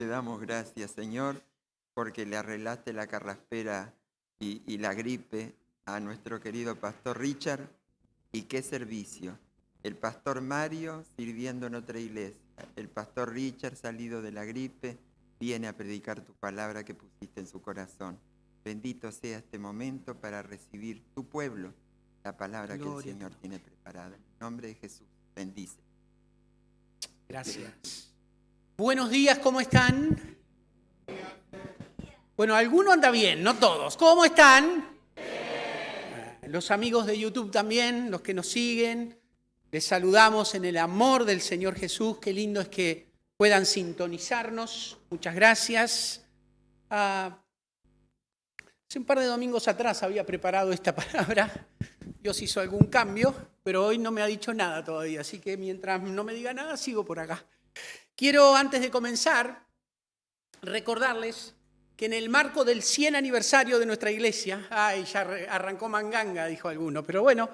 Te damos gracias, Señor, porque le arreglaste la carraspera y la gripe a nuestro querido pastor Richard. Y qué servicio. El pastor Mario sirviendo en otra iglesia. El pastor Richard, salido de la gripe, viene a predicar tu palabra que pusiste en su corazón. Bendito sea este momento para recibir tu pueblo, la palabra que el Señor tiene preparada. En el nombre de Jesús, bendice. Gracias. Buenos días, ¿cómo están? Bueno, alguno anda bien, no todos. ¿Cómo están? Los amigos de YouTube también, los que nos siguen, les saludamos en el amor del Señor Jesús. Qué lindo es que puedan sintonizarnos. Muchas gracias. Hace un par de domingos atrás había preparado esta palabra. Dios hizo algún cambio, pero hoy no me ha dicho nada todavía. Así que mientras no me diga nada, sigo por acá. Quiero, antes de comenzar, recordarles que en el marco del 100 aniversario de nuestra iglesia, ya arrancó manganga, dijo alguno, pero bueno,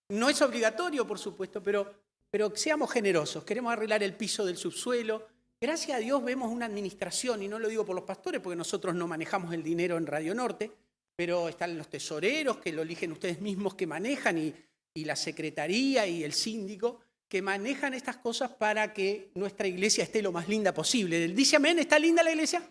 no es obligatorio, por supuesto, pero seamos generosos. Queremos arreglar el piso del subsuelo. Gracias a Dios vemos una administración, y no lo digo por los pastores, porque nosotros no manejamos el dinero en Radio Norte, pero están los tesoreros, que lo eligen ustedes mismos, que manejan, y la secretaría y el síndico, que manejan estas cosas para que nuestra iglesia esté lo más linda posible. Dice amén, ¿está linda la iglesia?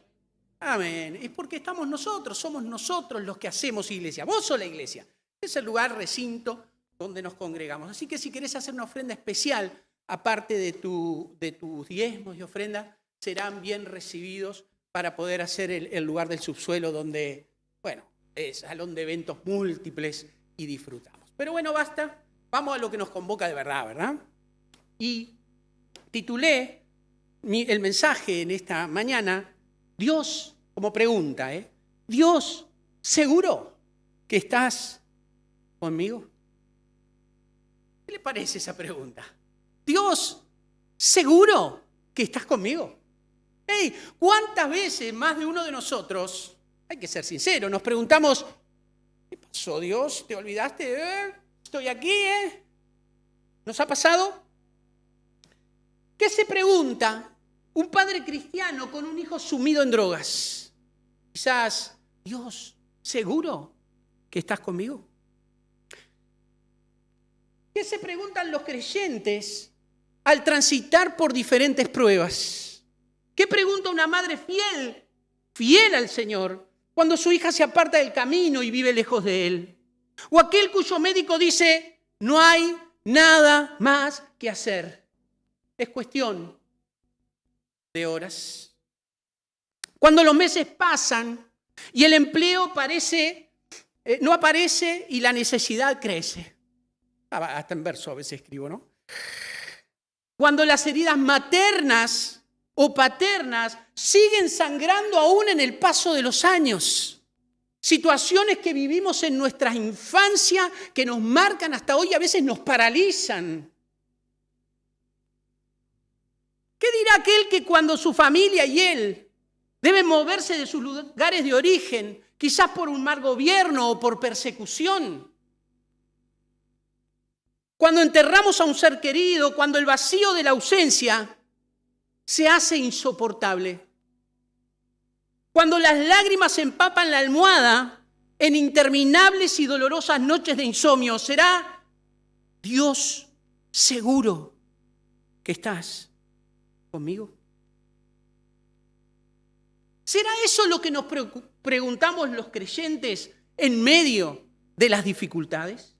Amén. Es porque estamos nosotros, somos nosotros los que hacemos iglesia. Vos sos la iglesia. Es el lugar, recinto, donde nos congregamos. Así que si querés hacer una ofrenda especial, aparte de tus diezmos y ofrendas, serán bien recibidos para poder hacer el lugar del subsuelo donde, bueno, es salón de eventos múltiples y disfrutamos. Pero bueno, basta. Vamos a lo que nos convoca de verdad, ¿verdad? Y titulé el mensaje en esta mañana, Dios, como pregunta, Dios, ¿seguro que estás conmigo? ¿Qué le parece esa pregunta? Dios, ¿seguro que estás conmigo? Hey, ¿cuántas veces más de uno de nosotros, hay que ser sincero, nos preguntamos, ¿qué pasó, Dios? ¿Te olvidaste? ¿Estoy aquí? ¿Nos ha pasado? ¿Qué se pregunta un padre cristiano con un hijo sumido en drogas? Quizás, Dios, ¿seguro que estás conmigo? ¿Qué se preguntan los creyentes al transitar por diferentes pruebas? ¿Qué pregunta una madre fiel al Señor, cuando su hija se aparta del camino y vive lejos de Él? O aquel cuyo médico dice, no hay nada más que hacer. Es cuestión de horas. Cuando los meses pasan y el empleo no aparece y la necesidad crece. Hasta en verso a veces escribo, ¿no? Cuando las heridas maternas o paternas siguen sangrando aún en el paso de los años. Situaciones que vivimos en nuestra infancia que nos marcan hasta hoy y a veces nos paralizan. ¿Qué dirá aquel que cuando su familia y él deben moverse de sus lugares de origen, quizás por un mal gobierno o por persecución? Cuando enterramos a un ser querido, cuando el vacío de la ausencia se hace insoportable. Cuando las lágrimas empapan la almohada en interminables y dolorosas noches de insomnio, ¿será Dios seguro que estás conmigo? ¿Será eso lo que nos preguntamos los creyentes en medio de las dificultades?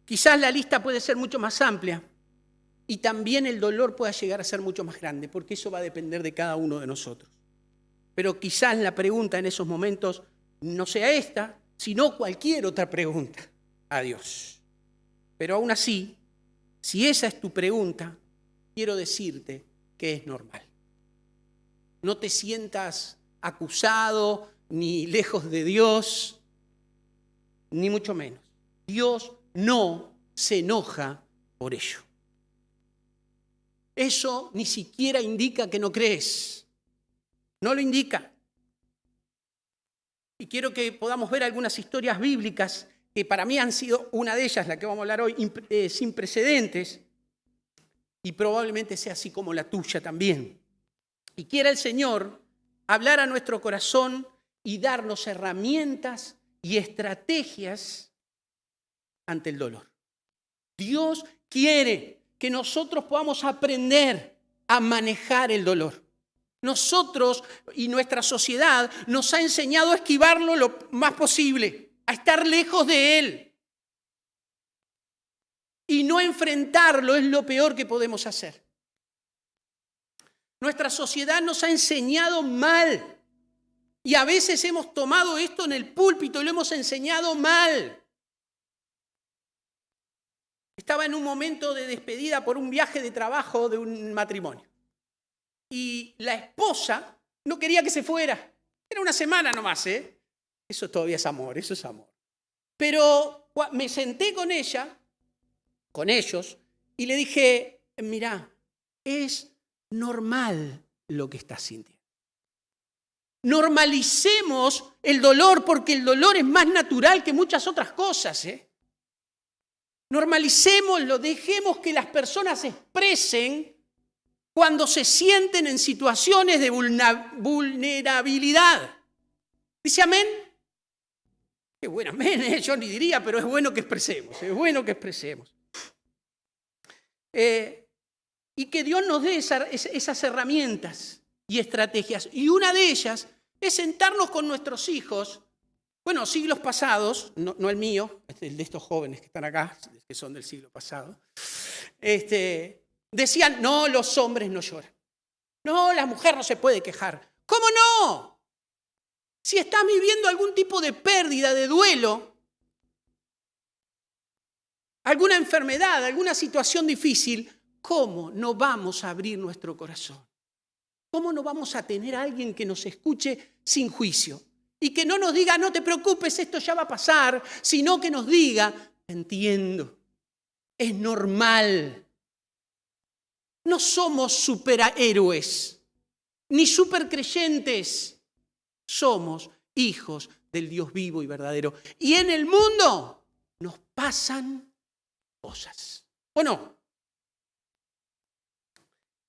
Quizás la lista puede ser mucho más amplia y también el dolor pueda llegar a ser mucho más grande, porque eso va a depender de cada uno de nosotros. Pero quizás la pregunta en esos momentos no sea esta, sino cualquier otra pregunta a Dios. Pero aún así, si esa es tu pregunta, quiero decirte que es normal. No te sientas acusado ni lejos de Dios, ni mucho menos. Dios no se enoja por ello. Eso ni siquiera indica que no crees. No lo indica. Y quiero que podamos ver algunas historias bíblicas que para mí han sido una de ellas, la que vamos a hablar hoy, sin precedentes, y probablemente sea así como la tuya también. Y quiera el Señor hablar a nuestro corazón y darnos herramientas y estrategias ante el dolor. Dios quiere que nosotros podamos aprender a manejar el dolor. Nosotros y nuestra sociedad nos ha enseñado a esquivarlo lo más posible, a estar lejos de él. Y no enfrentarlo es lo peor que podemos hacer. Nuestra sociedad nos ha enseñado mal. Y a veces hemos tomado esto en el púlpito y lo hemos enseñado mal. Estaba en un momento de despedida por un viaje de trabajo de un matrimonio. Y la esposa no quería que se fuera. Era una semana nomás, ¿eh? Eso todavía es amor, eso es amor. Pero me senté con ella, con ellos, y le dije, mirá, es normal lo que estás sintiendo. Normalicemos el dolor porque el dolor es más natural que muchas otras cosas, ¿eh? Normalicémoslo, dejemos que las personas expresen cuando se sienten en situaciones de vulnerabilidad. ¿Dice amén? Qué bueno, amén, ¿eh? Yo ni diría, pero es bueno que expresemos, es bueno que expresemos. Y que Dios nos dé esas herramientas y estrategias. Y una de ellas es sentarnos con nuestros hijos. Bueno, siglos pasados, no el mío, el de estos jóvenes que están acá, que son del siglo pasado, decían, no, los hombres no lloran. No, la mujer no se puede quejar. ¿Cómo no? Si estás viviendo algún tipo de pérdida, de duelo, alguna enfermedad, alguna situación difícil, ¿cómo no vamos a abrir nuestro corazón? ¿Cómo no vamos a tener a alguien que nos escuche sin juicio? Y que no nos diga, no te preocupes, esto ya va a pasar, sino que nos diga, entiendo, es normal. No somos superhéroes, ni supercreyentes. Somos hijos del Dios vivo y verdadero. Y en el mundo nos pasan cosas, ¿o no?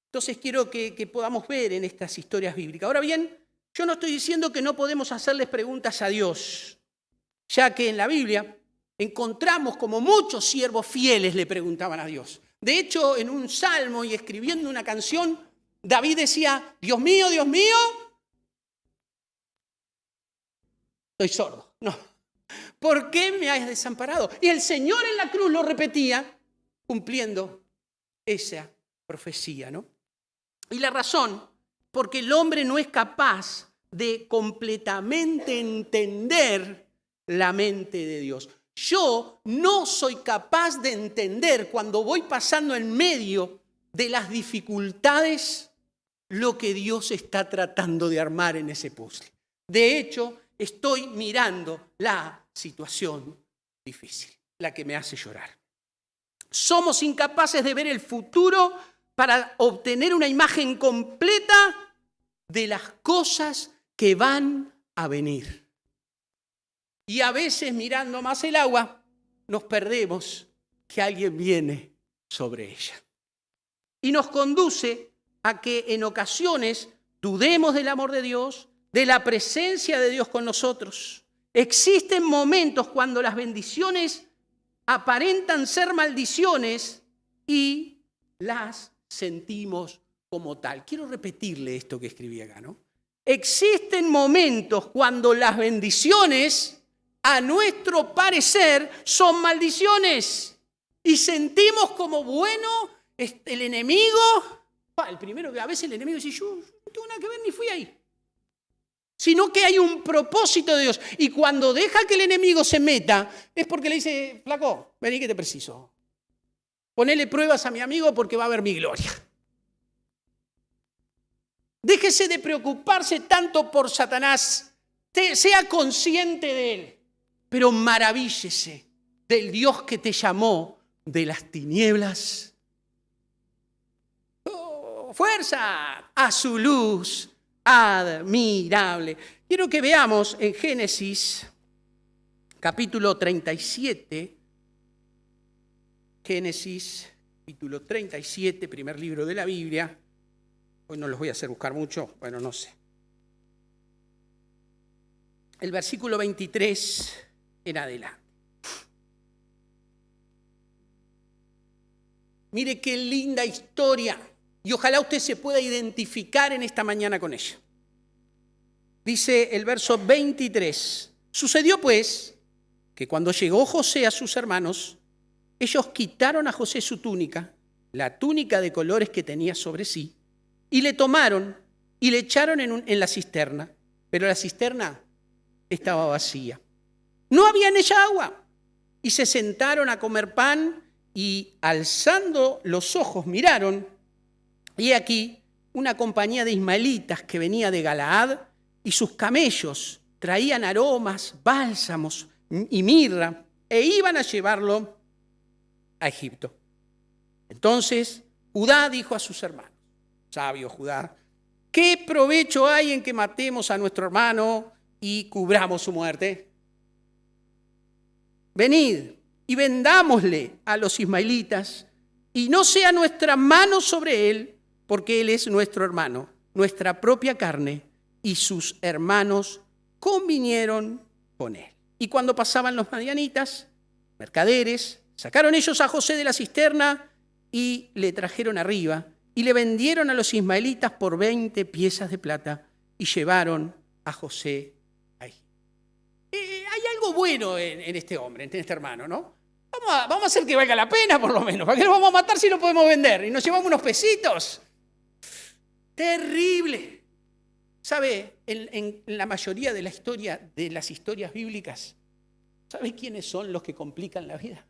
Entonces quiero que podamos ver en estas historias bíblicas. Ahora bien, yo no estoy diciendo que no podemos hacerles preguntas a Dios, ya que en la Biblia encontramos como muchos siervos fieles le preguntaban a Dios. De hecho, en un salmo y escribiendo una canción, David decía, Dios mío, estoy sordo. No, ¿por qué me has desamparado? Y el Señor en la cruz lo repetía, cumpliendo esa profecía, ¿no? Y la razón, porque el hombre no es capaz de completamente entender la mente de Dios. Yo no soy capaz de entender cuando voy pasando en medio de las dificultades lo que Dios está tratando de armar en ese puzzle. De hecho, estoy mirando la situación difícil, la que me hace llorar. Somos incapaces de ver el futuro para obtener una imagen completa de las cosas que van a venir. Y a veces mirando más el agua, nos perdemos que alguien viene sobre ella. Y nos conduce a que en ocasiones dudemos del amor de Dios, de la presencia de Dios con nosotros. Existen momentos cuando las bendiciones aparentan ser maldiciones y las sentimos como tal. Quiero repetirle esto que escribí acá, ¿no? Existen momentos cuando las bendiciones, a nuestro parecer, son maldiciones. Y sentimos como bueno el enemigo. El primero que a veces el enemigo dice, yo no tengo nada que ver ni fui ahí. Sino que hay un propósito de Dios. Y cuando deja que el enemigo se meta, es porque le dice, flaco, vení que te preciso. Ponele pruebas a mi amigo porque va a ver mi gloria. Déjese de preocuparse tanto por Satanás. Sea consciente de él. Pero maravíllese del Dios que te llamó de las tinieblas. Fuerza a su luz admirable. Quiero que veamos en Génesis, capítulo 37. Génesis capítulo 37, primer libro de la Biblia. Hoy no los voy a hacer buscar mucho, bueno, no sé. El versículo 23 en adelante. Mire qué linda historia, y ojalá usted se pueda identificar en esta mañana con ella. Dice el verso 23, sucedió pues que cuando llegó José a sus hermanos, ellos quitaron a José su túnica, la túnica de colores que tenía sobre sí, y le tomaron y le echaron en la cisterna, pero la cisterna estaba vacía. No había en ella agua, y se sentaron a comer pan, y alzando los ojos miraron, y aquí una compañía de ismaelitas que venía de Galaad, y sus camellos traían aromas, bálsamos y mirra, e iban a llevarlo a Egipto. Entonces Judá dijo a sus hermanos, sabio Judá, ¿qué provecho hay en que matemos a nuestro hermano y cubramos su muerte? Venid y vendámosle a los ismaelitas, y no sea nuestra mano sobre él, porque él es nuestro hermano, nuestra propia carne, y sus hermanos convinieron con él. Y cuando pasaban los madianitas, mercaderes, sacaron ellos a José de la cisterna y le trajeron arriba, y le vendieron a los ismaelitas por 20 piezas de plata, y llevaron a José ahí. Hay algo bueno en este hombre, en este hermano, ¿no? Vamos a hacer que valga la pena, por lo menos. ¿Para qué lo vamos a matar si lo podemos vender? Y nos llevamos unos pesitos. Terrible. ¿Sabe? En la mayoría de las historias bíblicas, ¿sabe quiénes son los que complican la vida?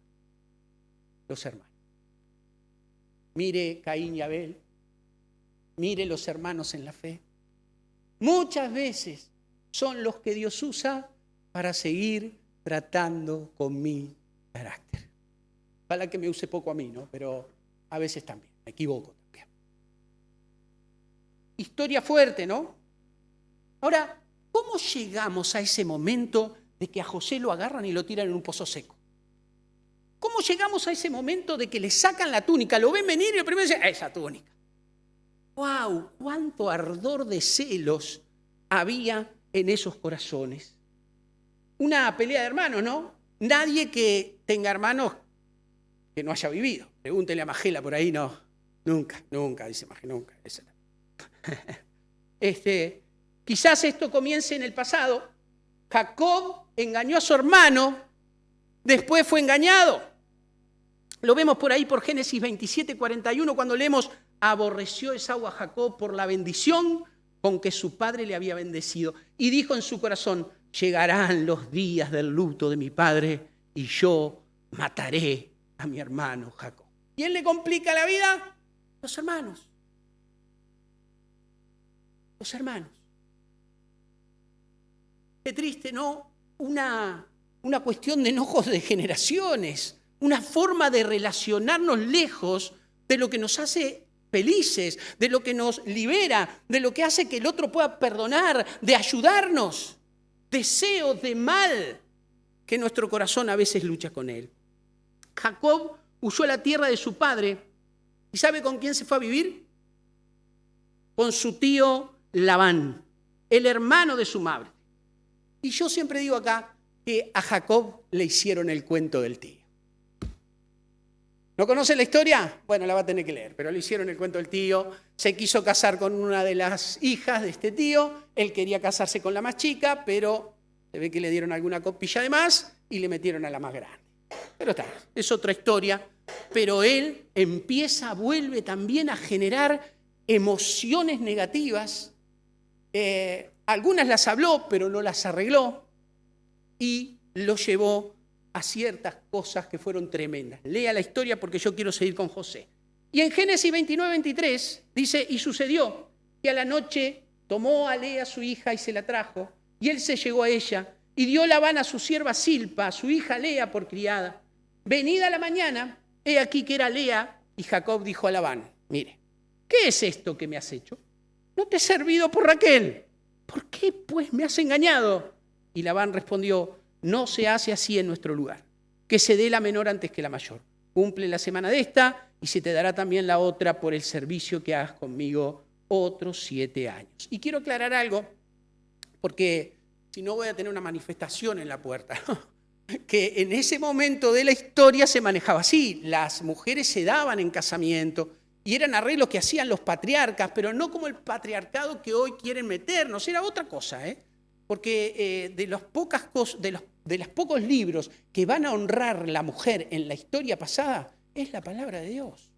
Los hermanos. Mire Caín y Abel. Mire los hermanos en la fe. Muchas veces son los que Dios usa para seguir tratando con mi carácter. Ojalá que me use poco a mí, ¿no? Pero a veces también, me equivoco también. Historia fuerte, ¿no? Ahora, ¿cómo llegamos a ese momento de que a José lo agarran y lo tiran en un pozo seco? ¿Cómo llegamos a ese momento de que le sacan la túnica, lo ven venir y lo primero dicen, esa túnica? ¡Wow! ¡Cuánto ardor de celos había en esos corazones! Una pelea de hermanos, ¿no? Nadie que tenga hermanos que no haya vivido. Pregúntele a Magela por ahí, no. Nunca, dice Magela, nunca. Quizás esto comience en el pasado. Jacob engañó a su hermano, después fue engañado. Lo vemos por ahí por Génesis 27:41, cuando leemos, aborreció Esaú a Jacob por la bendición con que su padre le había bendecido. Y dijo en su corazón, llegarán los días del luto de mi padre y yo mataré a mi hermano Jacob. ¿Quién le complica la vida? Los hermanos. Los hermanos. Qué triste, ¿no? Una cuestión de enojos de generaciones, una forma de relacionarnos lejos de lo que nos hace felices, de lo que nos libera, de lo que hace que el otro pueda perdonar, de ayudarnos. Deseos de mal que nuestro corazón a veces lucha con él. Jacob huyó a la tierra de su padre. ¿Y sabe con quién se fue a vivir? Con su tío Labán, el hermano de su madre. Y yo siempre digo acá que a Jacob le hicieron el cuento del tío. ¿No conoce la historia? Bueno, la va a tener que leer, pero le hicieron el cuento del tío. Se quiso casar con una de las hijas de este tío. Él quería casarse con la más chica, pero se ve que le dieron alguna copilla de más y le metieron a la más grande. Pero está, es otra historia. Pero él vuelve también a generar emociones negativas. Algunas las habló, pero no las arregló. Y lo llevó a ciertas cosas que fueron tremendas. Lea la historia porque yo quiero seguir con José. Y en Génesis 29:23 dice, y sucedió que a la noche tomó a Lea su hija y se la trajo, y él se llegó a ella, y dio Labán a su sierva Silpa, a su hija Lea por criada. Venida la mañana, he aquí que era Lea, y Jacob dijo a Labán, mire, ¿qué es esto que me has hecho? No te he servido por Raquel. ¿Por qué pues me has engañado? Y Labán respondió, no se hace así en nuestro lugar, que se dé la menor antes que la mayor. Cumple la semana de esta y se te dará también la otra por el servicio que hagas conmigo otros 7 años. Y quiero aclarar algo, porque si no voy a tener una manifestación en la puerta, que en ese momento de la historia se manejaba así. Las mujeres se daban en casamiento y eran arreglos que hacían los patriarcas, pero no como el patriarcado que hoy quieren meternos, era otra cosa, porque de los pocos libros que van a honrar la mujer en la historia pasada es la palabra de Dios.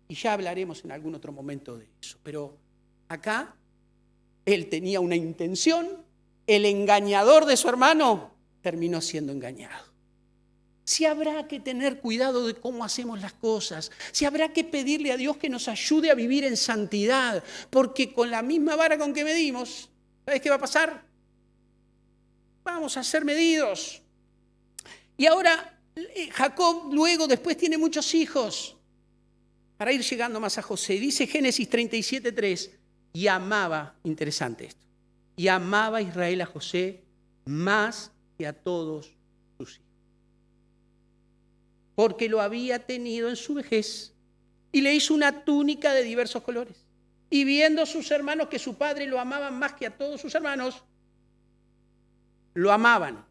Y ya hablaremos en algún otro momento de eso. Pero acá él tenía una intención, el engañador de su hermano terminó siendo engañado. Si habrá que tener cuidado de cómo hacemos las cosas, si habrá que pedirle a Dios que nos ayude a vivir en santidad, porque con la misma vara con que medimos, ¿sabes qué va a pasar? Vamos a ser medidos. Y ahora Jacob luego después tiene muchos hijos, para ir llegando más a José. Dice Génesis 37:3, y amaba, interesante esto, y amaba Israel a José más que a todos sus hijos, porque lo había tenido en su vejez, y le hizo una túnica de diversos colores. Y viendo sus hermanos que su padre lo amaban más que a todos sus hermanos, lo amaban.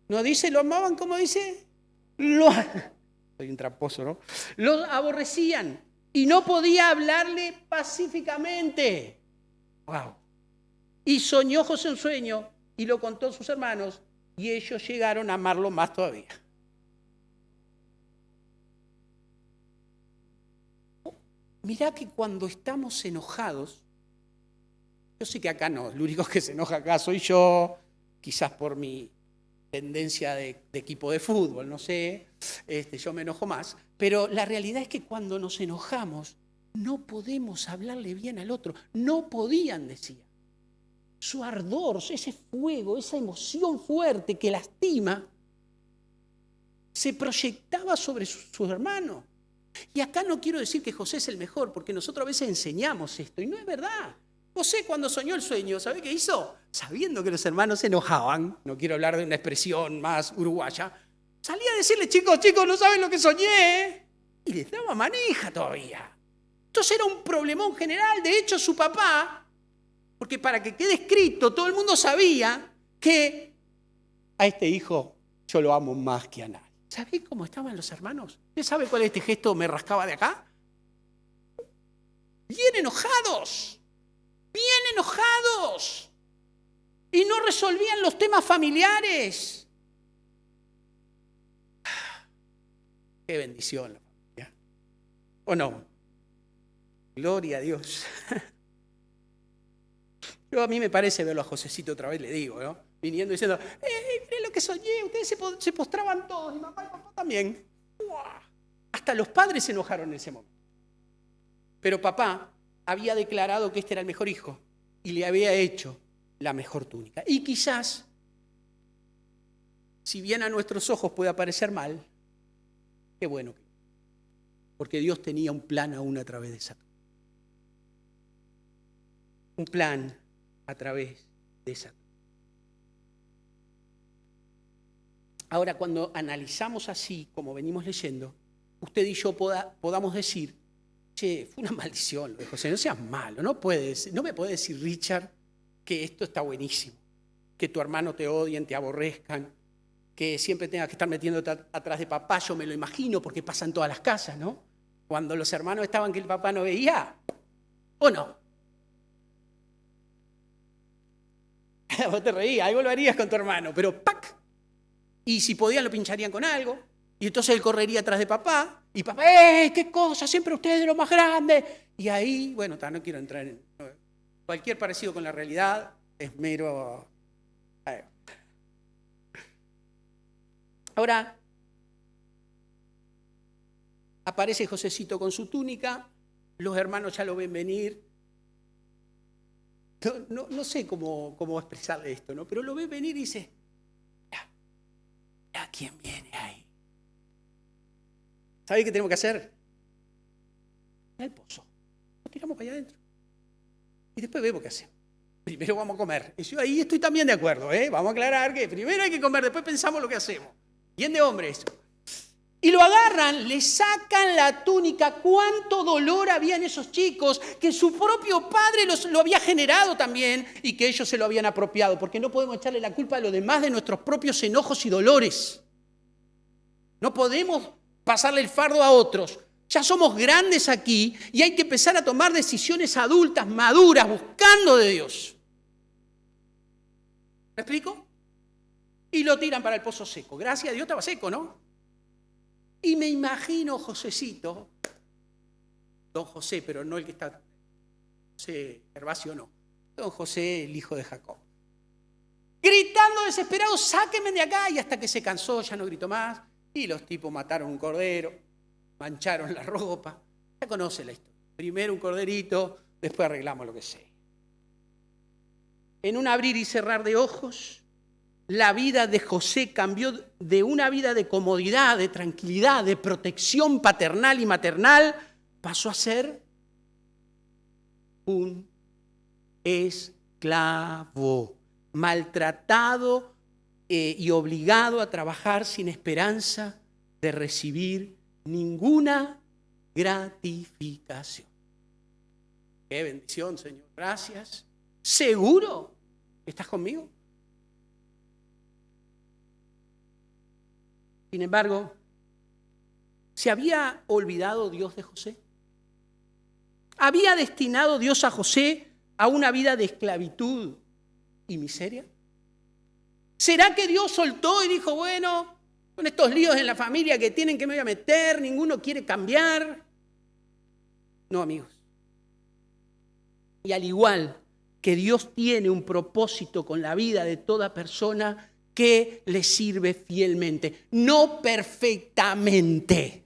¿No dice lo amaban como dice? Soy un tramposo, ¿no? Lo aborrecían y no podía hablarle pacíficamente. ¡Wow! Y soñó José un sueño y lo contó a sus hermanos y ellos llegaron a amarlo más todavía. Mirá que cuando estamos enojados, yo sé que acá no, el único que se enoja acá soy yo, quizás por mi tendencia de equipo de fútbol, no sé, yo me enojo más, pero la realidad es que cuando nos enojamos no podemos hablarle bien al otro, no podían, decía. Su ardor, ese fuego, esa emoción fuerte que lastima, se proyectaba sobre sus hermanos. Y acá no quiero decir que José es el mejor, porque nosotros a veces enseñamos esto, y no es verdad. José cuando soñó el sueño, ¿sabe qué hizo? Sabiendo que los hermanos se enojaban, no quiero hablar de una expresión más uruguaya, salía a decirle, chicos, no saben lo que soñé, y les daba manija todavía. Entonces era un problemón general. De hecho, su papá, porque para que quede escrito, todo el mundo sabía que a este hijo yo lo amo más que a nadie. ¿Sabéis cómo estaban los hermanos? ¿Usted sabe cuál es este gesto me rascaba de acá? Bien enojados. Y no resolvían los temas familiares. Qué bendición la familia. ¿O no? Gloria a Dios. Yo a mí me parece verlo a Josecito otra vez, le digo, ¿no? Viniendo diciendo, miren lo que soñé, ustedes se postraban todos, y mamá y papá también. ¡Uah! Hasta los padres se enojaron en ese momento. Pero papá había declarado que este era el mejor hijo y le había hecho la mejor túnica. Y quizás, si bien a nuestros ojos puede parecer mal, qué bueno, porque Dios tenía un plan aún a través de esa túnica. Un plan a través de esa túnica. Ahora, cuando analizamos así, como venimos leyendo, usted y yo podamos decir, che, fue una maldición lo de José, no seas malo, no me puede decir, Richard, que esto está buenísimo, que tu hermano te odien, te aborrezcan, que siempre tengas que estar metiéndote atrás de papá. Yo me lo imagino porque pasa en todas las casas, ¿no? Cuando los hermanos estaban que el papá no veía, ¿o no? Vos te reías, algo lo harías con tu hermano, pero ¡pac! Y si podían lo pincharían con algo, y entonces él correría atrás de papá, y papá, qué cosa, siempre ustedes de lo más grande. Y ahí, bueno, no quiero entrar en... Cualquier parecido con la realidad es mero... Ahora, aparece Josecito con su túnica, los hermanos ya lo ven venir. No sé cómo expresarle esto, ¿no? Pero lo ven venir y dice, ¿a quién viene ahí? ¿Sabe qué tenemos que hacer? En el pozo. Lo tiramos para allá adentro. Y después vemos qué hacemos. Primero vamos a comer. Y yo ahí estoy también de acuerdo, ¿eh? Vamos a aclarar que primero hay que comer, después pensamos lo que hacemos. Bien de hombre eso. Y lo agarran, le sacan la túnica. Cuánto dolor había en esos chicos, que su propio padre lo había generado también y que ellos se lo habían apropiado, porque no podemos echarle la culpa a los demás de nuestros propios enojos y dolores. No podemos pasarle el fardo a otros. Ya somos grandes aquí y hay que empezar a tomar decisiones adultas, maduras, buscando de Dios. ¿Me explico? Y lo tiran para el pozo seco. Gracias a Dios estaba seco, ¿no? Y me imagino Josecito, don José, pero no el que está, José Gervasio, no. Don José, el hijo de Jacob. Gritando desesperado, sáquenme de acá. Y hasta que se cansó, ya no gritó más. Y los tipos mataron un cordero, mancharon la ropa. Ya conoce la historia. Primero un corderito, después arreglamos lo que sea. En un abrir y cerrar de ojos, la vida de José cambió de una vida de comodidad, de tranquilidad, de protección paternal y maternal, pasó a ser un esclavo, maltratado y obligado a trabajar sin esperanza de recibir ninguna gratificación. Qué bendición, Señor. Gracias. ¿Seguro? ¿Estás conmigo? Sin embargo, ¿se había olvidado Dios de José? ¿Había destinado Dios a José a una vida de esclavitud y miseria? ¿Será que Dios soltó y dijo, bueno, con estos líos en la familia que tienen que me voy a meter, ninguno quiere cambiar? No, amigos. Y al igual que Dios tiene un propósito con la vida de toda persona que le sirve fielmente, no perfectamente.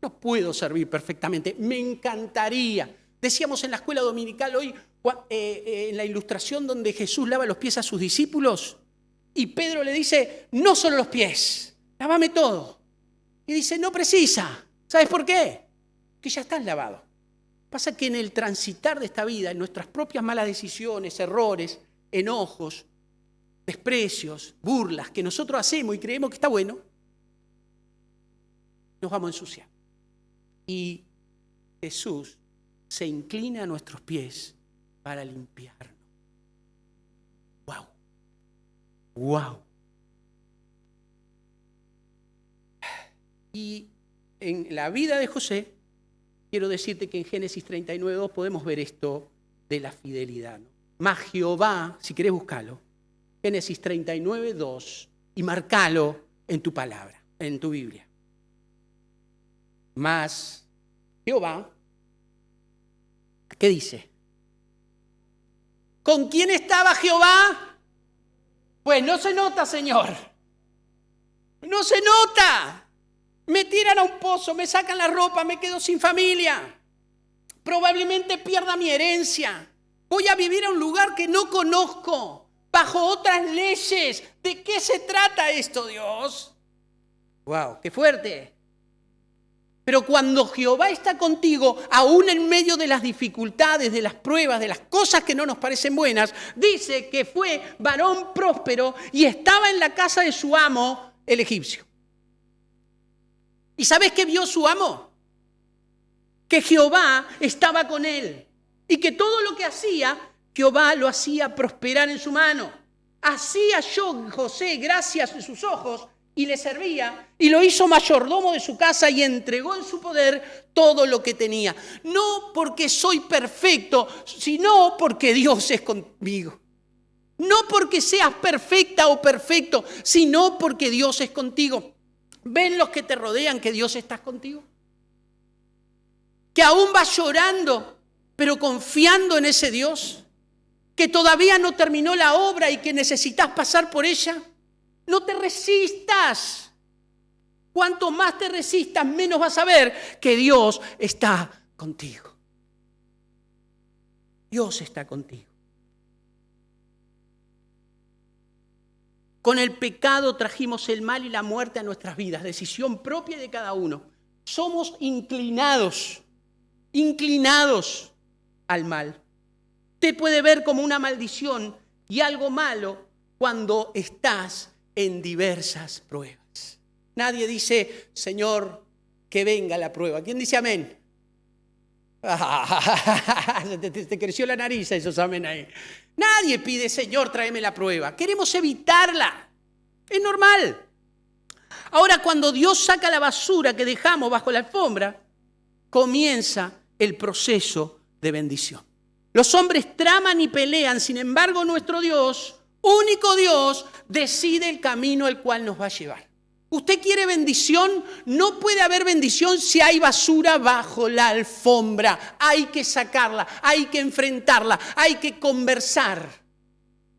No puedo servir perfectamente, me encantaría. Decíamos en la escuela dominical hoy, en la ilustración donde Jesús lava los pies a sus discípulos, y Pedro le dice, no solo los pies, lávame todo. Y dice, no precisa. ¿Sabes por qué? Que ya estás lavado. Pasa que en el transitar de esta vida, en nuestras propias malas decisiones, errores, enojos, desprecios, burlas que nosotros hacemos y creemos que está bueno, nos vamos a ensuciar. Y Jesús se inclina a nuestros pies para limpiarnos. ¡Wow! ¡Wow! Y en la vida de José, quiero decirte que en Génesis 39:2 podemos ver esto de la fidelidad, ¿no? Mas Jehová, si querés buscarlo, Génesis 39:2, y marcalo en tu palabra, en tu Biblia. Mas Jehová, ¿qué dice? ¿Con quién estaba Jehová? Pues no se nota, Señor. No se nota. Me tiran a un pozo, me sacan la ropa, me quedo sin familia. Probablemente pierda mi herencia. Voy a vivir a un lugar que no conozco, bajo otras leyes. ¿De qué se trata esto, Dios? ¡Wow! ¡Qué fuerte! Pero cuando Jehová está contigo, aún en medio de las dificultades, de las pruebas, de las cosas que no nos parecen buenas, dice que fue varón próspero y estaba en la casa de su amo, el egipcio. ¿Y sabes qué vio su amo? Que Jehová estaba con él y que todo lo que hacía, Jehová lo hacía prosperar en su mano. Así halló José gracias en sus ojos y le servía y lo hizo mayordomo de su casa y entregó en su poder todo lo que tenía. No porque soy perfecto, sino porque Dios es conmigo. No porque seas perfecta o perfecto, sino porque Dios es contigo. ¿Ven los que te rodean que Dios está contigo? Que aún vas llorando, pero confiando en ese Dios. Que todavía no terminó la obra y que necesitas pasar por ella. No te resistas. Cuanto más te resistas, menos vas a ver que Dios está contigo. Dios está contigo. Con el pecado trajimos el mal y la muerte a nuestras vidas, decisión propia de cada uno. Somos inclinados al mal. Usted puede ver como una maldición y algo malo cuando estás en diversas pruebas. Nadie dice, Señor, que venga la prueba. ¿Quién dice amén? Te creció la nariz esos amén ahí. Nadie pide, Señor, tráeme la prueba. Queremos evitarla. Es normal. Ahora, cuando Dios saca la basura que dejamos bajo la alfombra, comienza el proceso de bendición. Los hombres traman y pelean, sin embargo, nuestro Dios, único Dios, decide el camino al cual nos va a llevar. ¿Usted quiere bendición? No puede haber bendición si hay basura bajo la alfombra. Hay que sacarla, hay que enfrentarla, hay que conversar.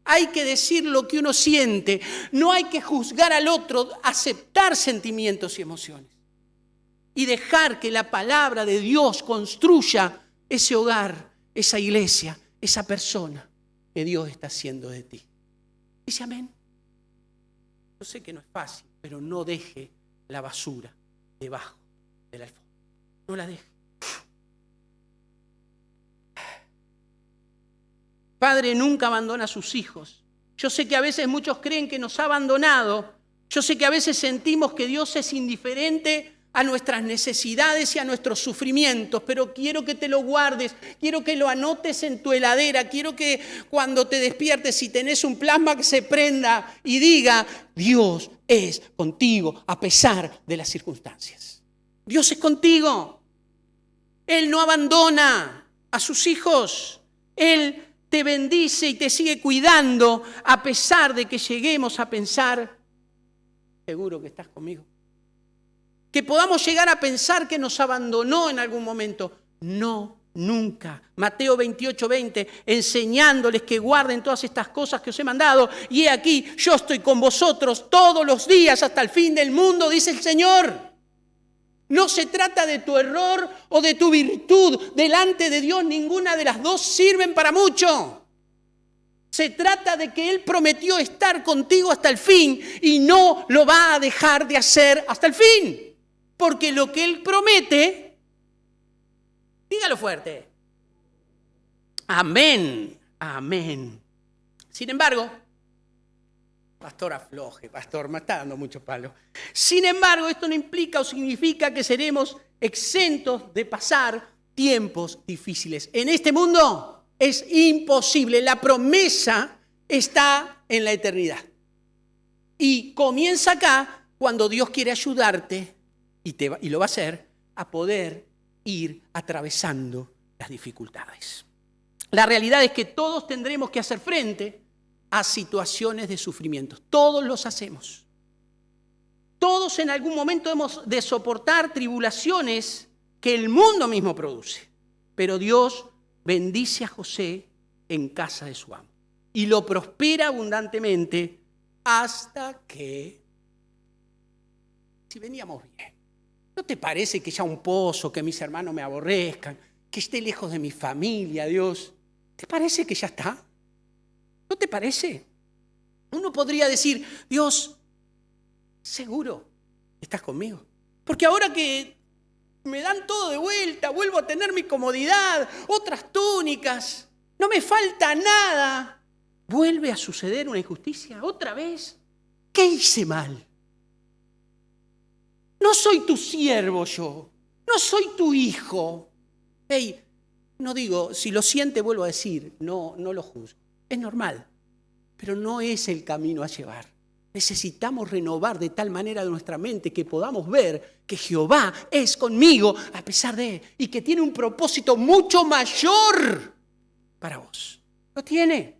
Hay que decir lo que uno siente. No hay que juzgar al otro, aceptar sentimientos y emociones. Y dejar que la palabra de Dios construya ese hogar, esa iglesia, esa persona que Dios está haciendo de ti. Dice amén. Yo sé que no es fácil, pero no deje la basura debajo de la alfombra. No la deje. Padre nunca abandona a sus hijos. Yo sé que a veces muchos creen que nos ha abandonado. Yo sé que a veces sentimos que Dios es indiferente a nuestras necesidades y a nuestros sufrimientos, pero quiero que te lo guardes, quiero que lo anotes en tu heladera, quiero que cuando te despiertes, si tenés un plasma, que se prenda y diga, Dios es contigo a pesar de las circunstancias. Dios es contigo. Él no abandona a sus hijos. Él te bendice y te sigue cuidando a pesar de que lleguemos a pensar, seguro que estás conmigo, que podamos llegar a pensar que nos abandonó en algún momento. No, nunca. Mateo 28:20, enseñándoles que guarden todas estas cosas que os he mandado. Y he aquí, yo estoy con vosotros todos los días hasta el fin del mundo, dice el Señor. No se trata de tu error o de tu virtud. Delante de Dios ninguna de las dos sirven para mucho. Se trata de que Él prometió estar contigo hasta el fin y no lo va a dejar de hacer hasta el fin. Porque lo que Él promete, dígalo fuerte. Amén, amén. Sin embargo, pastor, afloje, pastor, me está dando mucho palo. Sin embargo, esto no implica o significa que seremos exentos de pasar tiempos difíciles. En este mundo es imposible. La promesa está en la eternidad. Y comienza acá cuando Dios quiere ayudarte, y lo va a hacer, a poder ir atravesando las dificultades. La realidad es que todos tendremos que hacer frente a situaciones de sufrimiento. Todos los hacemos. Todos en algún momento hemos de soportar tribulaciones que el mundo mismo produce. Pero Dios bendice a José en casa de su amo y lo prospera abundantemente hasta que, si veníamos bien, ¿no te parece que ya un pozo, que mis hermanos me aborrezcan, que esté lejos de mi familia, Dios? ¿Te parece que ya está? ¿No te parece? Uno podría decir, Dios, seguro estás conmigo. Porque ahora que me dan todo de vuelta, vuelvo a tener mi comodidad, otras túnicas, no me falta nada. ¿Vuelve a suceder una injusticia otra vez? ¿Qué hice mal? No soy tu siervo yo, no soy tu hijo. Hey, no digo, si lo siente vuelvo a decir, no lo juzgo. Es normal, pero no es el camino a llevar. Necesitamos renovar de tal manera nuestra mente que podamos ver que Jehová es conmigo a pesar de, y que tiene un propósito mucho mayor para vos. Lo tiene.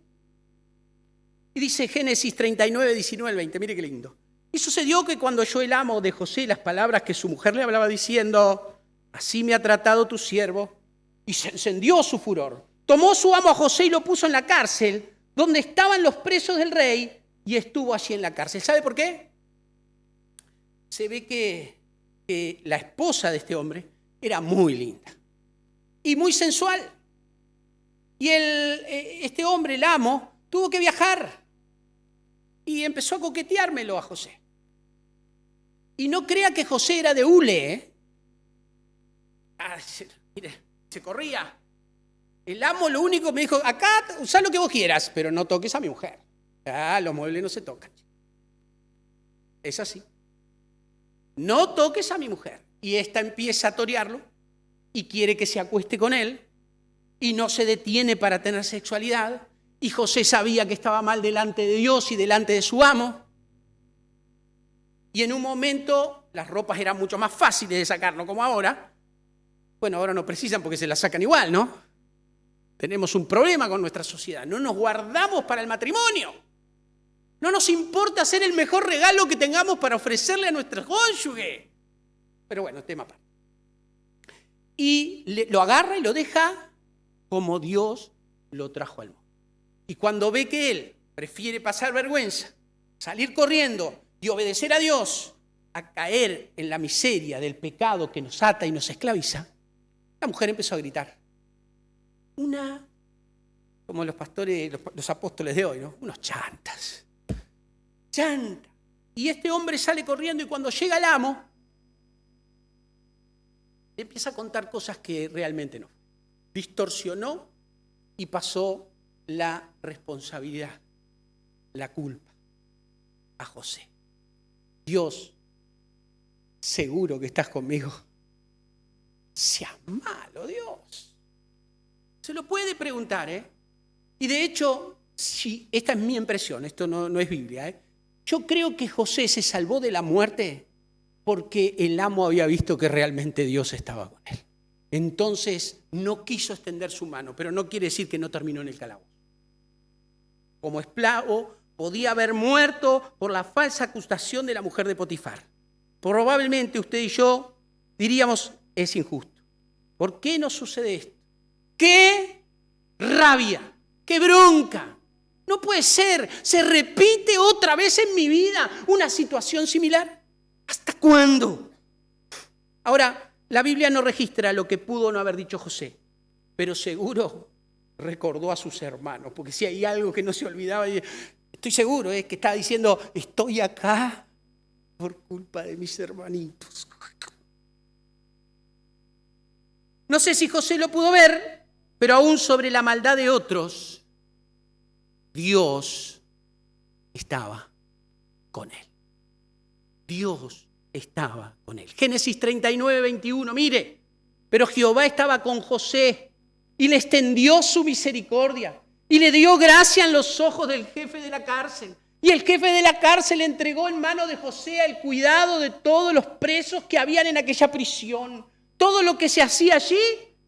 Y dice Génesis 39, 19 al 20, mire qué lindo. Y sucedió que cuando oyó el amo de José las palabras que su mujer le hablaba diciendo, así me ha tratado tu siervo, y se encendió su furor. Tomó su amo a José y lo puso en la cárcel, donde estaban los presos del rey, y estuvo allí en la cárcel. ¿Sabe por qué? Se ve que la esposa de este hombre era muy linda y muy sensual. Y este hombre, el amo, tuvo que viajar y empezó a coqueteármelo a José. Y no crea que José era de hule, ¿eh? Mire, se corría. El amo lo único me dijo, acá usá lo que vos quieras, pero no toques a mi mujer. Los muebles no se tocan. Es así. no toques a mi mujer. Y esta empieza a torearlo y quiere que se acueste con él y no se detiene para tener sexualidad. Y José sabía que estaba mal delante de Dios y delante de su amo. Y en un momento las ropas eran mucho más fáciles de sacar, no como ahora. Bueno, ahora no precisan porque se las sacan igual, ¿no? Tenemos un problema con nuestra sociedad. No nos guardamos para el matrimonio. No nos importa hacer el mejor regalo que tengamos para ofrecerle a nuestro cónyuge. Pero bueno, tema aparte. Y lo agarra y lo deja como Dios lo trajo al mundo. Y cuando ve que él prefiere pasar vergüenza, salir corriendo y obedecer a Dios, a caer en la miseria del pecado que nos ata y nos esclaviza, la mujer empezó a gritar. Como los pastores, los apóstoles de hoy, ¿no? Unos chantas. Chanta. Y este hombre sale corriendo y cuando llega el amo, le empieza a contar cosas que realmente no. Distorsionó y pasó la responsabilidad, la culpa a José. Dios, seguro que estás conmigo. Sea malo, Dios. Se lo puede preguntar, ¿eh? Y de hecho, si, esta es mi impresión, esto no es Biblia, ¿eh? Yo creo que José se salvó de la muerte porque el amo había visto que realmente Dios estaba con él. Entonces no quiso extender su mano, pero no quiere decir que no terminó en el calabozo. Como esclavo podía haber muerto por la falsa acusación de la mujer de Potifar. Probablemente usted y yo diríamos, es injusto. ¿Por qué nos sucede esto? ¡Qué rabia! ¡Qué bronca! No puede ser. ¿Se repite otra vez en mi vida una situación similar? ¿Hasta cuándo? Ahora, la Biblia no registra lo que pudo no haber dicho José, pero seguro recordó a sus hermanos, porque si hay algo que no se olvidaba, estoy seguro, que estaba diciendo, estoy acá por culpa de mis hermanitos. No sé si José lo pudo ver, pero aún sobre la maldad de otros, Dios estaba con él. Dios estaba con él. Génesis 39, 21, mire, pero Jehová estaba con José y le extendió su misericordia y le dio gracia en los ojos del jefe de la cárcel. Y el jefe de la cárcel entregó en mano de José el cuidado de todos los presos que habían en aquella prisión. Todo lo que se hacía allí,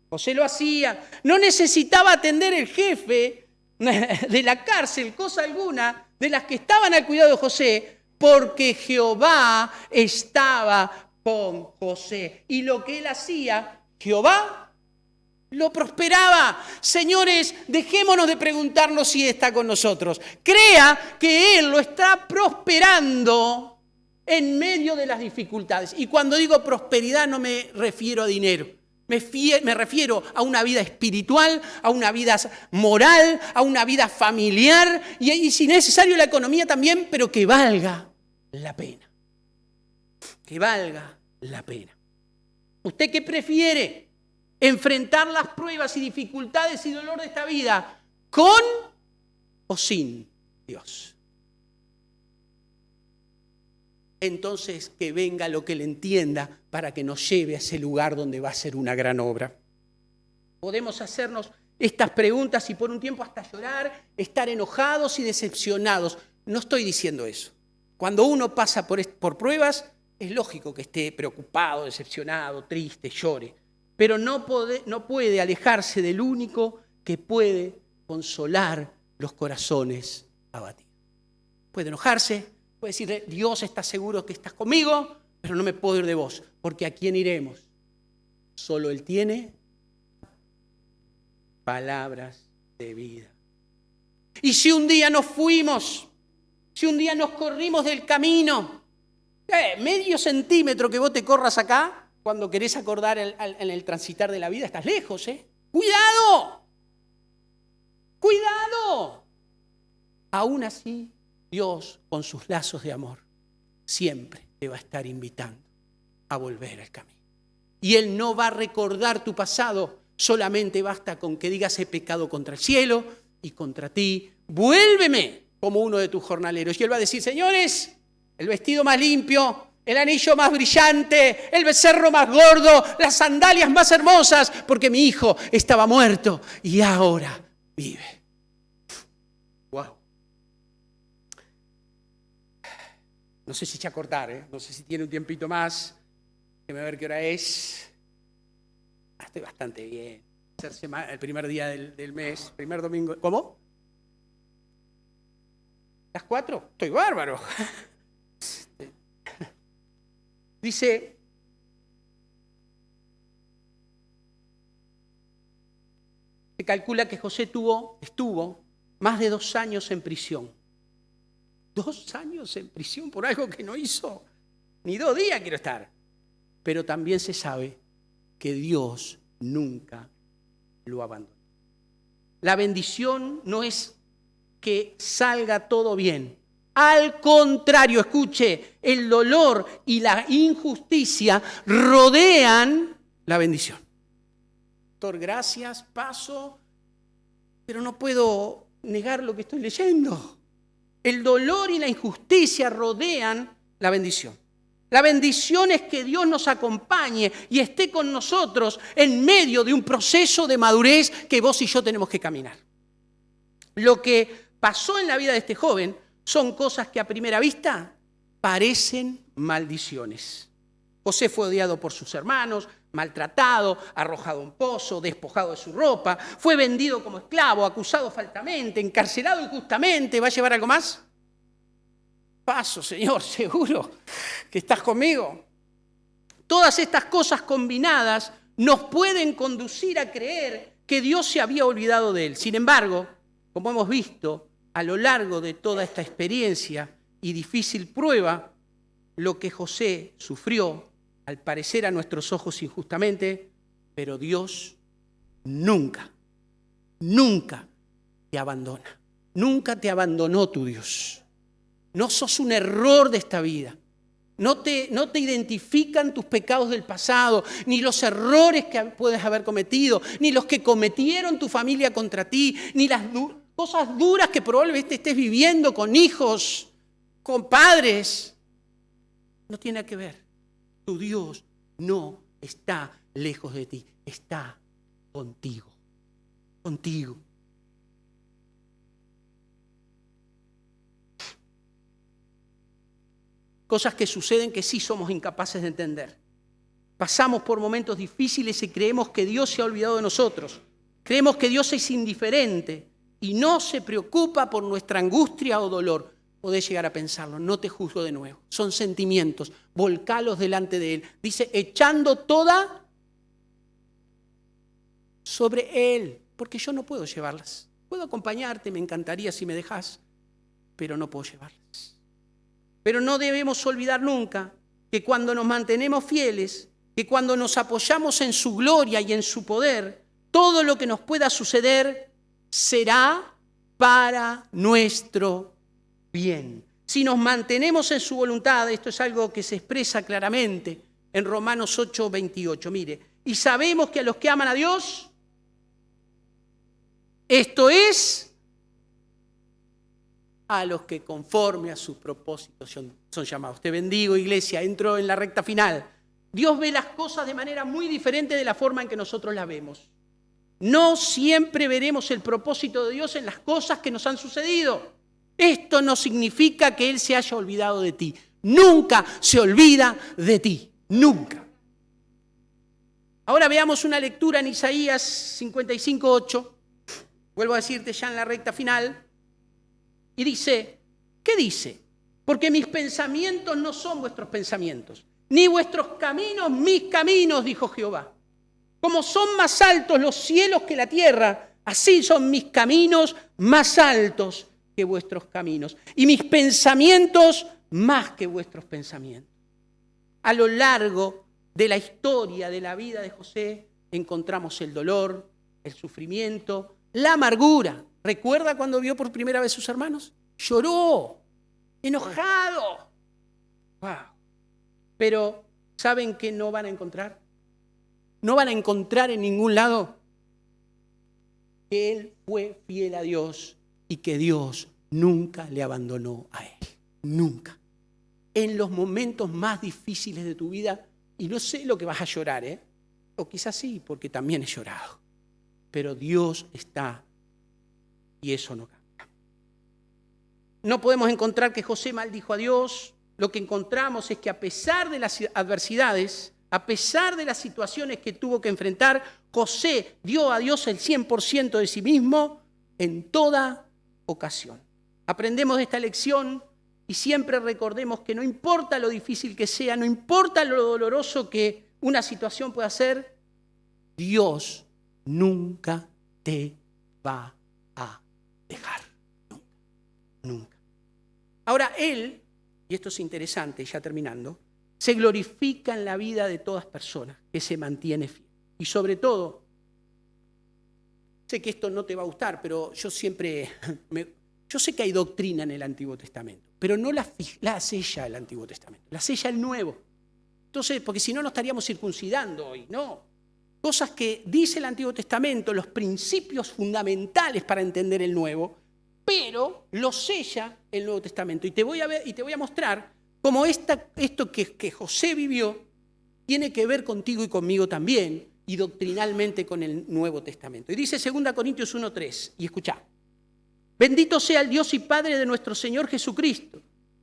José lo hacía. No necesitaba atender el jefe de la cárcel, cosa alguna, de las que estaban al cuidado de José, porque Jehová estaba con José. Y lo que él hacía, Jehová lo prosperaba. Señores, dejémonos de preguntarnos si está con nosotros. Crea que Él lo está prosperando en medio de las dificultades. Y cuando digo prosperidad no me refiero a dinero. Me refiero a una vida espiritual, a una vida moral, a una vida familiar y si necesario la economía también, pero que valga la pena. Que valga la pena. ¿Usted qué prefiere? ¿Enfrentar las pruebas y dificultades y dolor de esta vida con o sin Dios? Entonces que venga lo que le entienda para que nos lleve a ese lugar donde va a ser una gran obra. Podemos hacernos estas preguntas y por un tiempo hasta llorar, estar enojados y decepcionados. No estoy diciendo eso. Cuando uno pasa por pruebas, es lógico que esté preocupado, decepcionado, triste, llore. Pero no puede alejarse del único que puede consolar los corazones abatidos. Puede enojarse, puede decirle, Dios está seguro que estás conmigo, pero no me puedo ir de vos, porque ¿a quién iremos? Solo Él tiene palabras de vida. Y si un día nos fuimos, si un día nos corrimos del camino, medio centímetro que vos te corras acá, cuando querés acordar en el transitar de la vida, estás lejos, ¿eh? ¡Cuidado! ¡Cuidado! Aún así, Dios, con sus lazos de amor, siempre te va a estar invitando a volver al camino. Y Él no va a recordar tu pasado, solamente basta con que digas he pecado contra el cielo y contra ti. Vuélveme como uno de tus jornaleros. Y Él va a decir, señores, el vestido más limpio, el anillo más brillante, el becerro más gordo, las sandalias más hermosas, porque mi hijo estaba muerto y ahora vive. Wow. No sé si echa a cortar, no sé si tiene un tiempito más. Déjeme ver qué hora es. Estoy bastante bien. El primer día del mes, primer domingo. ¿Cómo? ¿Las 4? Estoy bárbaro. Dice, se calcula que José estuvo más de 2 años en prisión. 2 años en prisión por algo que no hizo. Ni 2 días quiero estar. Pero también se sabe que Dios nunca lo abandonó. La bendición no es que salga todo bien. Al contrario, escuche, el dolor y la injusticia rodean la bendición. Doctor, gracias, paso, pero no puedo negar lo que estoy leyendo. El dolor y la injusticia rodean la bendición. La bendición es que Dios nos acompañe y esté con nosotros en medio de un proceso de madurez que vos y yo tenemos que caminar. Lo que pasó en la vida de este joven son cosas que a primera vista parecen maldiciones. José fue odiado por sus hermanos, maltratado, arrojado a un pozo, despojado de su ropa, fue vendido como esclavo, acusado falsamente, encarcelado injustamente. ¿Va a llevar algo más? Paso, Señor, seguro que estás conmigo. Todas estas cosas combinadas nos pueden conducir a creer que Dios se había olvidado de él. Sin embargo, como hemos visto a lo largo de toda esta experiencia y difícil prueba, lo que José sufrió, al parecer a nuestros ojos injustamente, pero Dios nunca te abandona. Nunca te abandonó tu Dios. No sos un error de esta vida. No te identifican tus pecados del pasado, ni los errores que puedes haber cometido, ni los que cometieron tu familia contra ti, ni las cosas duras que probablemente estés viviendo con hijos, con padres. No tiene que ver. Tu Dios no está lejos de ti, está contigo. Contigo. Cosas que suceden que sí somos incapaces de entender. Pasamos por momentos difíciles y creemos que Dios se ha olvidado de nosotros. Creemos que Dios es indiferente y no se preocupa por nuestra angustia o dolor. Podés llegar a pensarlo, no te juzgo de nuevo. Son sentimientos, volcalos delante de Él. Dice, echando toda sobre Él, porque yo no puedo llevarlas. Puedo acompañarte, me encantaría si me dejás, pero no puedo llevarlas. Pero no debemos olvidar nunca que cuando nos mantenemos fieles, que cuando nos apoyamos en su gloria y en su poder, todo lo que nos pueda suceder será para nuestro bien. Si nos mantenemos en su voluntad, esto es algo que se expresa claramente en Romanos 8:28. Mire, y sabemos que a los que aman a Dios, esto es, a los que conforme a sus propósitos son llamados. Te bendigo, iglesia, entro en la recta final. Dios ve las cosas de manera muy diferente de la forma en que nosotros las vemos. No siempre veremos el propósito de Dios en las cosas que nos han sucedido. Esto no significa que Él se haya olvidado de ti. Nunca se olvida de ti. Nunca. Ahora veamos una lectura en Isaías 55:8. Vuelvo a decirte ya en la recta final. Y dice, ¿qué dice? Porque mis pensamientos no son vuestros pensamientos, ni vuestros caminos mis caminos, dijo Jehová. Como son más altos los cielos que la tierra, así son mis caminos más altos que vuestros caminos, y mis pensamientos más que vuestros pensamientos. A lo largo de la historia de la vida de José encontramos el dolor, el sufrimiento, la amargura. ¿Recuerda cuando vio por primera vez a sus hermanos? Lloró, enojado. Wow. Pero ¿saben qué no van a encontrar? No van a encontrar en ningún lado que él fue fiel a Dios y que Dios nunca le abandonó a él. Nunca. en los momentos más difíciles de tu vida. Y no sé lo que vas a llorar, o quizás sí, porque también he llorado. Pero Dios está y eso no cambia. No podemos encontrar que José maldijo a Dios. Lo que encontramos es que a pesar de las adversidades, a pesar de las situaciones que tuvo que enfrentar, José dio a Dios el 100% de sí mismo en toda ocasión. Aprendemos de esta lección y siempre recordemos que no importa lo difícil que sea, no importa lo doloroso que una situación pueda ser, Dios nunca te va a dejar. Nunca, nunca. Ahora Él, y esto es interesante, ya terminando, se glorifica en la vida de todas personas que se mantiene fiel. Y sobre todo, sé que esto no te va a gustar, pero yo sé que hay doctrina en el Antiguo Testamento, pero no la sella el Antiguo Testamento, la sella el Nuevo. Entonces, porque si no nos estaríamos circuncidando hoy, no. Cosas que dice el Antiguo Testamento, los principios fundamentales para entender el Nuevo, pero lo sella el Nuevo Testamento. Y te voy a mostrar cómo esto que José vivió tiene que ver contigo y conmigo también, y doctrinalmente con el Nuevo Testamento. Y dice 2 Corintios 1:3, y escuchá. Bendito sea el Dios y Padre de nuestro Señor Jesucristo,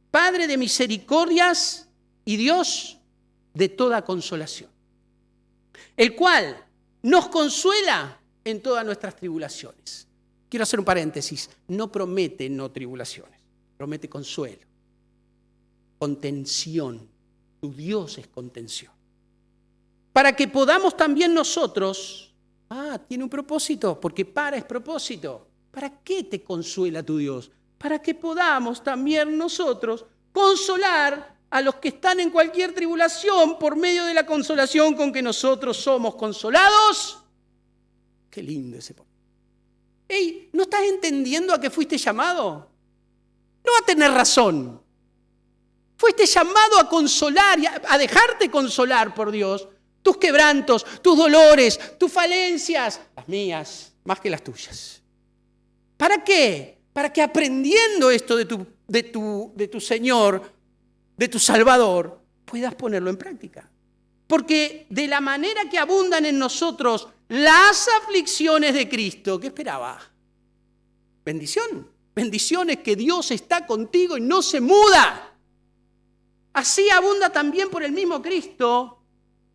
Padre de misericordias y Dios de toda consolación, el cual nos consuela en todas nuestras tribulaciones. Quiero hacer un paréntesis, no promete no tribulaciones, promete consuelo, contención. Tu Dios es contención. Para que podamos también nosotros, tiene un propósito, porque es propósito. ¿Para qué te consuela tu Dios? Para que podamos también nosotros consolar a los que están en cualquier tribulación por medio de la consolación con que nosotros somos consolados. Qué lindo ese porqué. Ey, ¿no estás entendiendo a qué fuiste llamado? No a tener razón. Fuiste llamado a consolar, a dejarte consolar por Dios. Tus quebrantos, tus dolores, tus falencias, las mías, más que las tuyas. ¿Para qué? Para que aprendiendo esto de tu Señor, de tu Salvador, puedas ponerlo en práctica. Porque de la manera que abundan en nosotros las aflicciones de Cristo, ¿qué esperaba? Bendición. Bendiciones que Dios está contigo y no se muda. Así abunda también por el mismo Cristo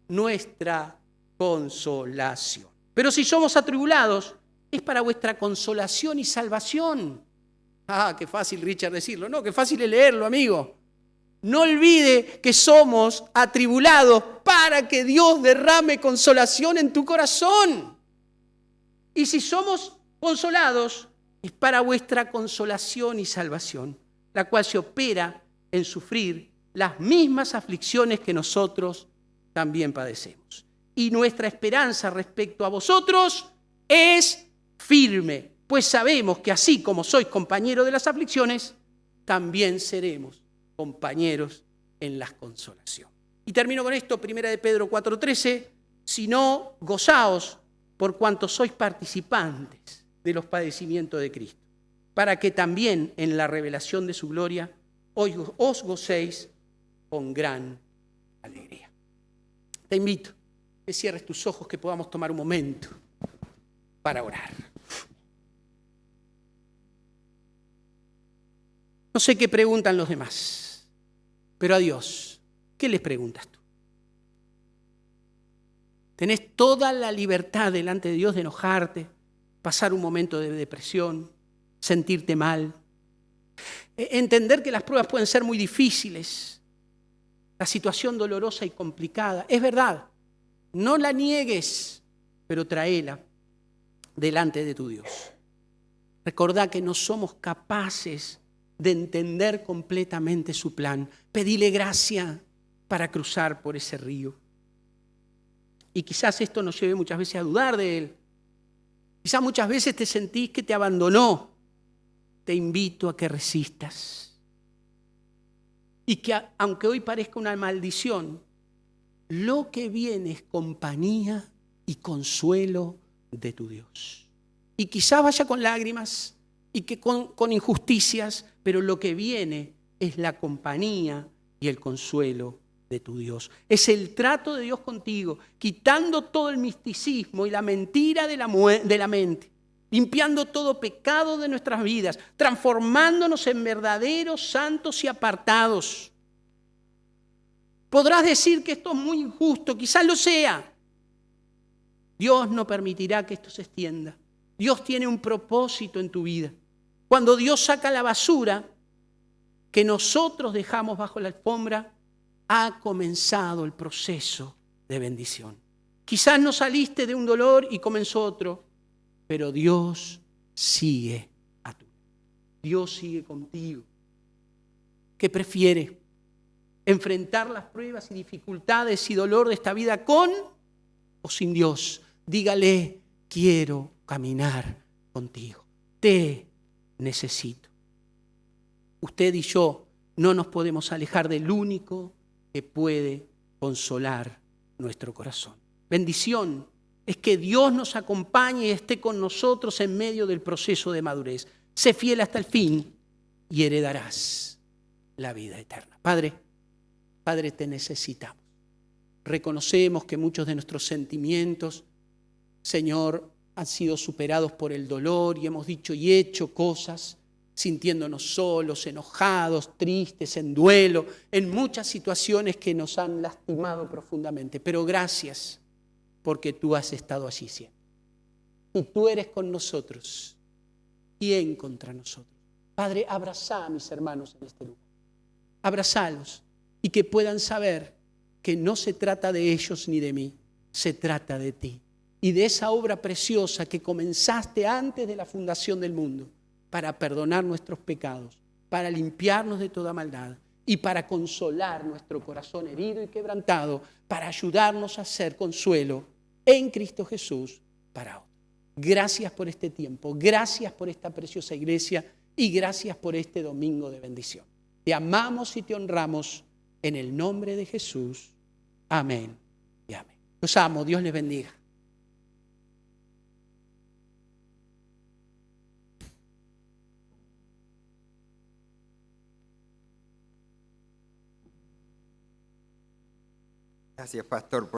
nuestra consolación. Pero si somos atribulados, es para vuestra consolación y salvación. Qué fácil, Richard, decirlo. No, qué fácil es leerlo, amigo. No olvide que somos atribulados para que Dios derrame consolación en tu corazón. Y si somos consolados, es para vuestra consolación y salvación, la cual se opera en sufrir las mismas aflicciones que nosotros también padecemos. Y nuestra esperanza respecto a vosotros es firme, pues sabemos que así como sois compañeros de las aflicciones, también seremos compañeros en la consolación. Y termino con esto, 1 de Pedro 4:13, sino gozaos por cuanto sois participantes de los padecimientos de Cristo, para que también en la revelación de su gloria os gocéis con gran alegría. Te invito a que cierres tus ojos, que podamos tomar un momento para orar. No sé qué preguntan los demás, pero a Dios, ¿qué les preguntas tú? Tenés toda la libertad delante de Dios de enojarte, pasar un momento de depresión, sentirte mal, entender que las pruebas pueden ser muy difíciles, la situación dolorosa y complicada. Es verdad, no la niegues, pero tráela delante de tu Dios. Recordá que no somos capaces de entender completamente su plan. Pedile gracia para cruzar por ese río. Y quizás esto nos lleve muchas veces a dudar de Él. Quizás muchas veces te sentís que te abandonó. Te invito a que resistas. Y que aunque hoy parezca una maldición, lo que viene es compañía y consuelo de tu Dios. Y quizás vaya con lágrimas y que con injusticias, pero lo que viene es la compañía y el consuelo de tu Dios. Es el trato de Dios contigo, quitando todo el misticismo y la mentira de la mente, limpiando todo pecado de nuestras vidas, transformándonos en verdaderos santos y apartados. Podrás decir que esto es muy injusto, quizás lo sea. Dios no permitirá que esto se extienda. Dios tiene un propósito en tu vida. Cuando Dios saca la basura que nosotros dejamos bajo la alfombra, ha comenzado el proceso de bendición. Quizás no saliste de un dolor y comenzó otro, pero Dios sigue a tu lado. Dios sigue contigo. ¿Qué prefieres? ¿Enfrentar las pruebas y dificultades y dolor de esta vida con o sin Dios? Dígale, quiero caminar contigo. Te necesito. Usted y yo no nos podemos alejar del único que puede consolar nuestro corazón. Bendición es que Dios nos acompañe y esté con nosotros en medio del proceso de madurez. Sé fiel hasta el fin y heredarás la vida eterna. Padre, te necesitamos. Reconocemos que muchos de nuestros sentimientos, Señor, han sido superados por el dolor y hemos dicho y hecho cosas sintiéndonos solos, enojados, tristes, en duelo, en muchas situaciones que nos han lastimado profundamente. Pero gracias porque tú has estado allí siempre. Y tú eres con nosotros. ¿Quién contra nosotros? Padre, abraza a mis hermanos en este lugar. Abrazalos y que puedan saber que no se trata de ellos ni de mí, se trata de ti. Y de esa obra preciosa que comenzaste antes de la fundación del mundo, para perdonar nuestros pecados, para limpiarnos de toda maldad y para consolar nuestro corazón herido y quebrantado, para ayudarnos a hacer consuelo en Cristo Jesús para otros. Gracias por este tiempo, gracias por esta preciosa iglesia y gracias por este domingo de bendición. Te amamos y te honramos en el nombre de Jesús. Amén y amén. Los amo, Dios les bendiga. Gracias, pastor.